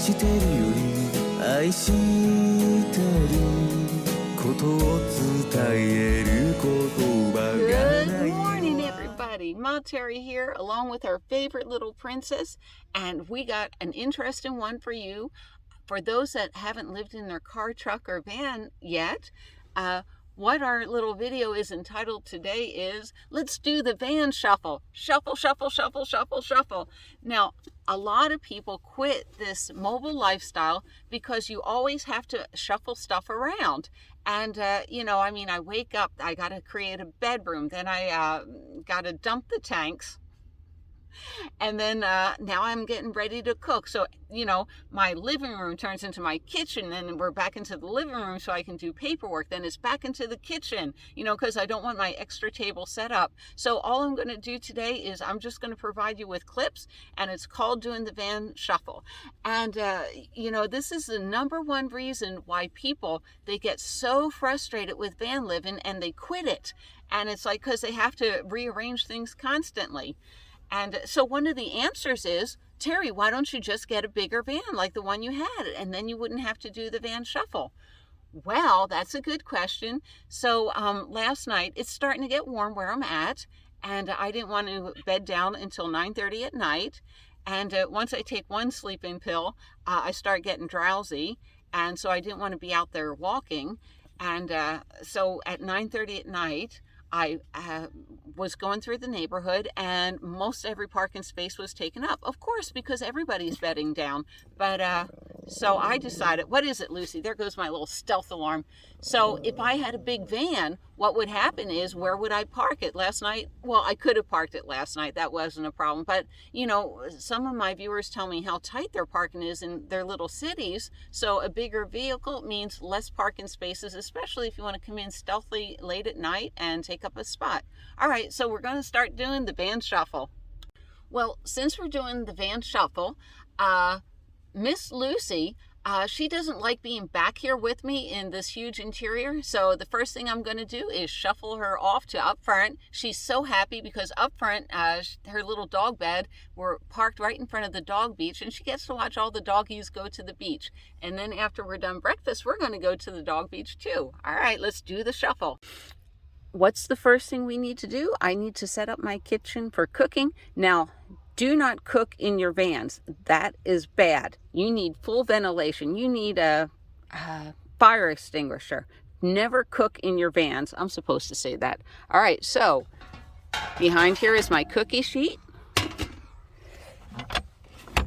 してるより愛してることを伝える言葉がない Good morning, everybody. Ma Terry here, along with our favorite little princess, and we got an interesting one for you. For those that haven't lived in their car, truck, or van yet, what our little video is entitled today is, let's do the van shuffle. Shuffle, shuffle, shuffle, shuffle, shuffle. Now, a lot of people quit this mobile lifestyle because you always have to shuffle stuff around. And, I wake up, I got to create a bedroom, then I got to dump the tanks. And then now I'm getting ready to cook. So, my living room turns into my kitchen, and we're back into the living room so I can do paperwork. Then it's back into the kitchen, because I don't want my extra table set up. So all I'm going to do today is I'm just going to provide you with clips, and it's called doing the van shuffle. And, this is the number one reason why people, they get so frustrated with van living and they quit it. And it's like, because they have to rearrange things constantly. And so one of the answers is, Terry, why don't you just get a bigger van like the one you had, and then you wouldn't have to do the van shuffle? Well, that's a good question. So last night, it's starting to get warm where I'm at, and I didn't want to bed down until 9:30 at night. And once I take one sleeping pill, I start getting drowsy, and so I didn't want to be out there walking. And so at 9:30 at night, I was going through the neighborhood, and most every parking space was taken up, of course, because everybody's bedding down. But so I decided, what is it, Lucy? There goes my little stealth alarm. So if I had a big van, what would happen is, where would I park it? Last night, well, I could have parked it last night. That wasn't a problem. But, some of my viewers tell me how tight their parking is in their little cities. So a bigger vehicle means less parking spaces, especially if you want to come in stealthily late at night and take up a spot. All right, so we're going to start doing the van shuffle. Well, since we're doing the van shuffle, Miss Lucy, she doesn't like being back here with me in this huge interior. So the first thing I'm going to do is shuffle her off to up front. She's so happy because up front, her little dog bed, we're parked right in front of the dog beach, and she gets to watch all the doggies go to the beach. And then after we're done breakfast, we're going to go to the dog beach too. All right, let's do the shuffle. What's the first thing we need to do? I need to set up my kitchen for cooking. Now, do not cook in your vans. That is bad. You need full ventilation. You need a fire extinguisher. Never cook in your vans. I'm supposed to say that. All right, so behind here is my cookie sheet.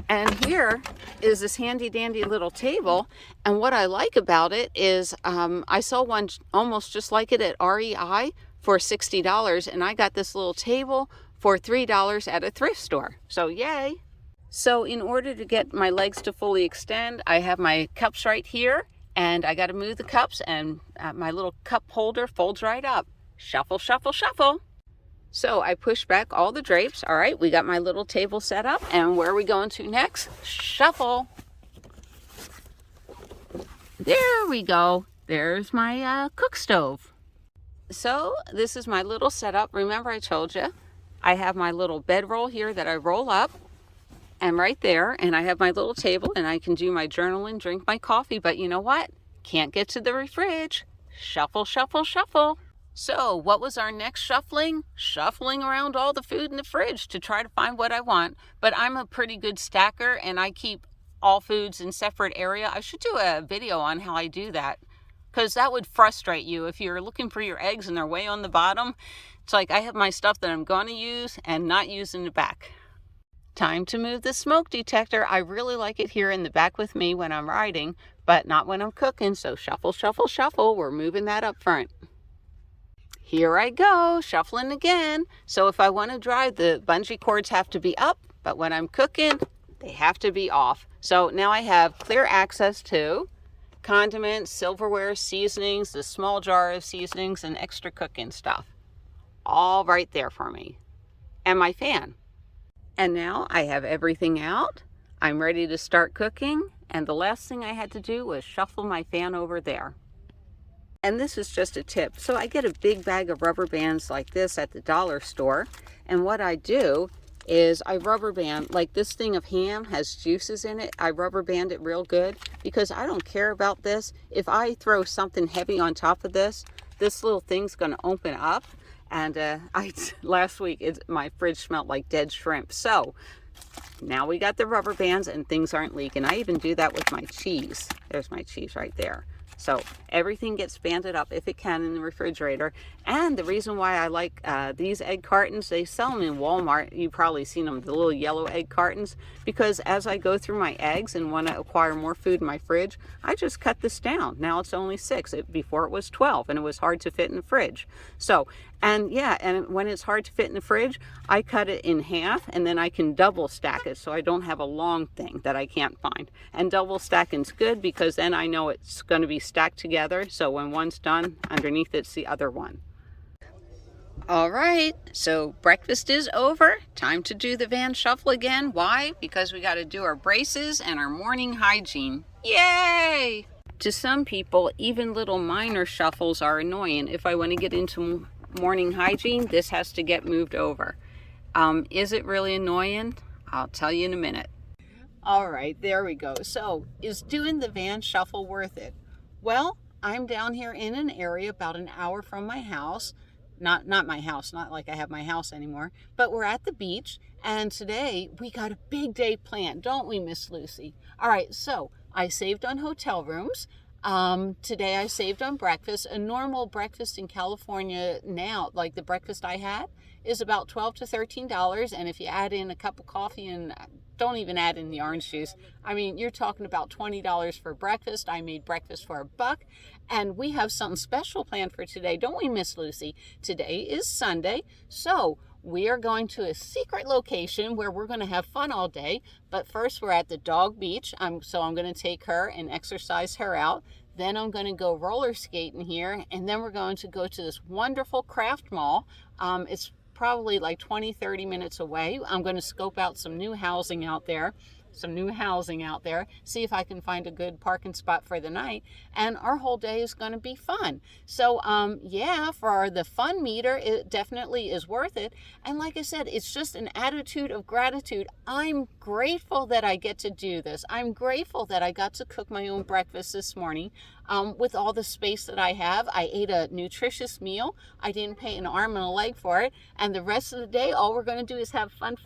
And here is this handy dandy little table. And what I like about it is I saw one almost just like it at REI for $60. And I got this little table for $3 at a thrift store. So yay. So in order to get my legs to fully extend, I have my cups right here. And I got to move the cups, and my little cup holder folds right up. Shuffle, shuffle, shuffle. So I push back all the drapes. All right, we got my little table set up. And where are we going to next? Shuffle. There we go. There's my cook stove. So this is my little setup. Remember I told you, I have my little bedroll here that I roll up. And right there, and I have my little table, and I can do my journaling, drink my coffee. But you know what? Can't get to the fridge. Shuffle, shuffle, shuffle. So what was our next shuffling? Shuffling around all the food in the fridge to try to find what I want. But I'm a pretty good stacker, and I keep all foods in separate area. I should do a video on how I do that, because that would frustrate you if you're looking for your eggs and they're way on the bottom. It's like I have my stuff that I'm going to use and not use in the back. Time to move the smoke detector. I really like it here in the back with me when I'm riding, but not when I'm cooking. So shuffle, shuffle, shuffle. We're moving that up front. Here I go, shuffling again. So if I want to drive, the bungee cords have to be up, but when I'm cooking, they have to be off. So now I have clear access to condiments, silverware, seasonings, the small jar of seasonings, and extra cooking stuff. All right there for me. And my fan. And now I have everything out. I'm ready to start cooking. And the last thing I had to do was shuffle my fan over there. And this is just a tip. So I get a big bag of rubber bands like this at the dollar store. And what I do is I rubber band, like this thing of ham has juices in it. I rubber band it real good because I don't care about this. If I throw something heavy on top of this, this little thing's going to open up. And last week my fridge smelled like dead shrimp. So now we got the rubber bands and things aren't leaking. I even do that with my cheese. There's my cheese right there. So everything gets banded up if it can in the refrigerator. And the reason why I like these egg cartons, they sell them in Walmart. You've probably seen them, the little yellow egg cartons. Because as I go through my eggs and want to acquire more food in my fridge, I just cut this down. Now it's only 6. Before it was 12 and it was hard to fit in the fridge. So, and yeah, and when it's hard to fit in the fridge, I cut it in half and then I can double stack it so I don't have a long thing that I can't find. And double stacking's good because then I know it's going to be stacked together, so when one's done, underneath it's the other one. All right, so breakfast is over. Time to do the van shuffle again. Why? Because we got to do our braces and our morning hygiene. Yay! To some people, even little minor shuffles are annoying. If I want to get into morning hygiene, this has to get moved over. Is it really annoying? I'll tell you in a minute. All right, there we go. So, is doing the van shuffle worth it? Well, I'm down here in an area about an hour from my house. Not my house, not like I have my house anymore, but we're at the beach, and today we got a big day planned, don't we, Miss Lucy? All right, so I saved on hotel rooms. Today I saved on breakfast. A normal breakfast in California now, like the breakfast I had, is about $12 to $13, and if you add in a cup of coffee and don't even add in the orange juice, I mean, you're talking about $20 for breakfast. I made breakfast for $1, and we have something special planned for today, don't we, Miss Lucy? Today is Sunday, so we are going to a secret location where we're going to have fun all day. But first, we're at the dog beach, so I'm going to take her and exercise her out. Then I'm going to go roller skating here, and then we're going to go to this wonderful craft mall. It's probably like 20-30 minutes away. I'm going to scope out some new housing out there, see if I can find a good parking spot for the night, and our whole day is going to be fun. So yeah, for the fun meter, it definitely is worth it. And like I said, it's just an attitude of gratitude. I'm grateful that I get to do this. I'm grateful that I got to cook my own breakfast this morning. With all the space that I have, I ate a nutritious meal. I didn't pay an arm and a leg for it. And the rest of the day, all we're going to do is have fun,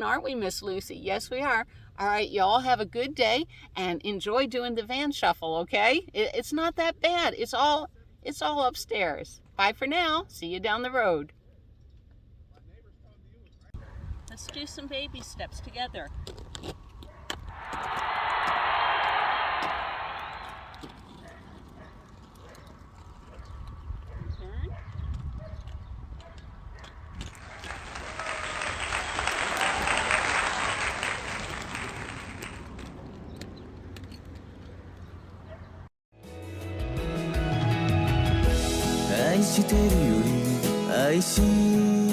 aren't we, Miss Lucy? Yes, we are. All right, y'all have a good day and enjoy doing the van shuffle, okay? It's not that bad. It's all upstairs. Bye for now. See you down the road. Let's do some baby steps together. Turn. 愛してるより愛し